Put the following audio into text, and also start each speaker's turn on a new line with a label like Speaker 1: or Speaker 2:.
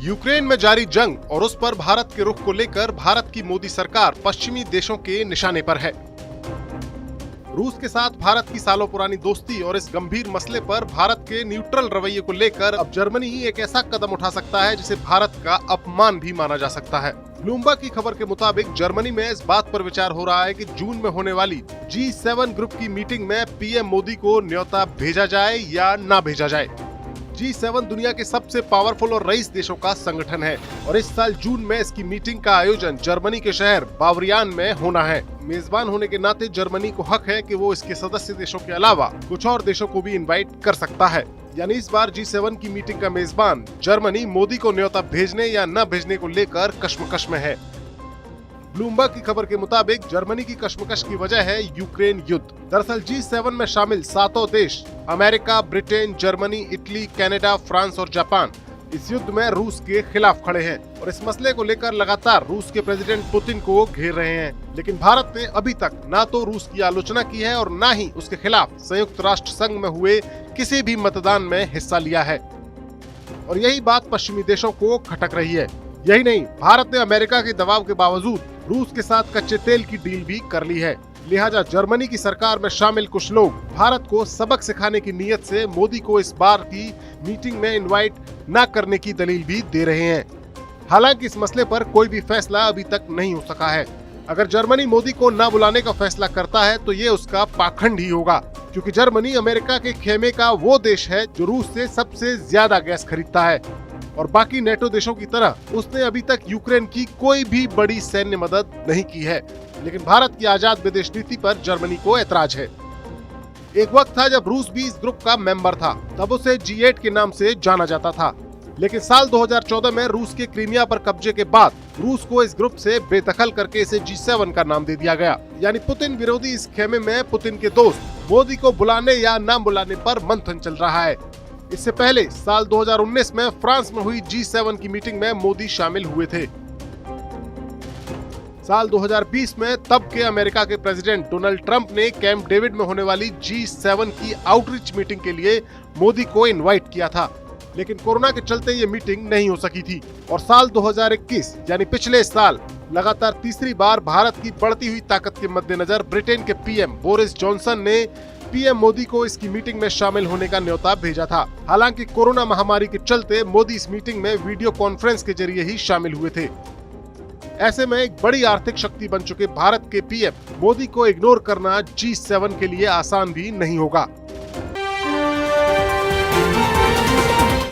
Speaker 1: Ukraine में जारी जंग और उस पर भारत के रुख को लेकर भारत की मोदी सरकार पश्चिमी देशों के निशाने पर है। रूस के साथ भारत की सालों पुरानी दोस्ती और इस गंभीर मसले पर भारत के न्यूट्रल रवैये को लेकर अब जर्मनी ही एक ऐसा कदम उठा सकता है जिसे भारत का अपमान भी माना जा सकता है। ब्लूमबर्ग की खबर के मुताबिक जर्मनी में इस बात पर विचार हो रहा है कि जून में होने वाली G7 ग्रुप की मीटिंग में पीएम मोदी को न्योता भेजा जाए या ना भेजा जाए। G7 दुनिया के सबसे पावरफुल और रईस देशों का संगठन है और इस साल जून में इसकी मीटिंग का आयोजन जर्मनी के शहर बावरियान में होना है। मेजबान होने के नाते जर्मनी को हक है कि वो इसके सदस्य देशों के अलावा कुछ और देशों को भी इनवाइट कर सकता है। यानी इस बार G7 की मीटिंग का मेजबान जर्मनी मोदी को न्योता भेजने या न भेजने को लेकर कश्मकश में है। ब्लूमबर्ग की खबर के मुताबिक जर्मनी की कश्मकश की वजह है यूक्रेन युद्ध। दरअसल G7 में शामिल 7 देश America, Britain, Germany, Italy, Canada, France और जापान इस युद्ध में रूस के खिलाफ खड़े हैं और इस मसले को लेकर लगातार रूस के प्रेसिडेंट पुतिन को घेर रहे हैं। लेकिन भारत ने अभी तक ना तो रूस की आलोचना की है और ना ही उसके खिलाफ संयुक्त राष्ट्र संघ में हुए किसी भी मतदान में हिस्सा लिया है और यही बात पश्चिमी देशों को खटक रही है। यही नहीं, भारत ने अमेरिका के दबाव के बावजूद रूस के साथ कच्चे तेल की डील भी कर ली है। लिहाजा जर्मनी की सरकार में शामिल कुछ लोग भारत को सबक सिखाने की नीयत से मोदी को इस बार की मीटिंग में इनवाइट न करने की दलील भी दे रहे हैं। हालांकि इस मसले पर कोई भी फैसला अभी तक नहीं हो सका है। अगर जर्मनी मोदी को न बुलाने का फैसला करता है तो ये उसका पाखंड ही होगा, क्योंकि जर्मनी अमेरिका के खेमे का वो देश है जो रूस से सबसे ज्यादा गैस खरीदता है और बाकी नेटो देशों की तरह उसने अभी तक यूक्रेन की कोई भी बड़ी सैन्य मदद नहीं की है। लेकिन भारत की आजाद विदेश नीति पर जर्मनी को ऐतराज है। एक वक्त था जब रूस भी इस ग्रुप का मेंबर था, तब उसे G8 के नाम से जाना जाता था। लेकिन साल 2014 में रूस के क्रीमिया पर कब्जे के बाद रूस को इस ग्रुप से बेदखल करके इसे G7 का नाम दे दिया गया। यानी पुतिन विरोधी इस खेमे में पुतिन के दोस्त मोदी को बुलाने या न बुलाने पर मंथन चल रहा है। इससे पहले साल 2019 में फ्रांस में हुई G7 की मीटिंग में मोदी शामिल हुए थे। साल 2020 में तब के अमेरिका के प्रेसिडेंट डोनाल्ड ट्रंप ने कैंप डेविड में होने वाली G7 की आउटरीच मीटिंग के लिए मोदी को इनवाइट किया था, लेकिन कोरोना के चलते ये मीटिंग नहीं हो सकी थी। और साल 2021 यानी पिछले साल लगातार तीसरी बार भारत की बढ़ती हुई ताकत के मद्देनजर ब्रिटेन के पीएम बोरिस जॉनसन ने पीएम मोदी को इसकी मीटिंग में शामिल होने का न्योता भेजा था। हालांकि कोरोना महामारी के चलते मोदी इस मीटिंग में वीडियो कॉन्फ्रेंस के जरिए ही शामिल हुए थे। ऐसे में एक बड़ी आर्थिक शक्ति बन चुके भारत के पीएम मोदी को इग्नोर करना G7 के लिए आसान भी नहीं होगा।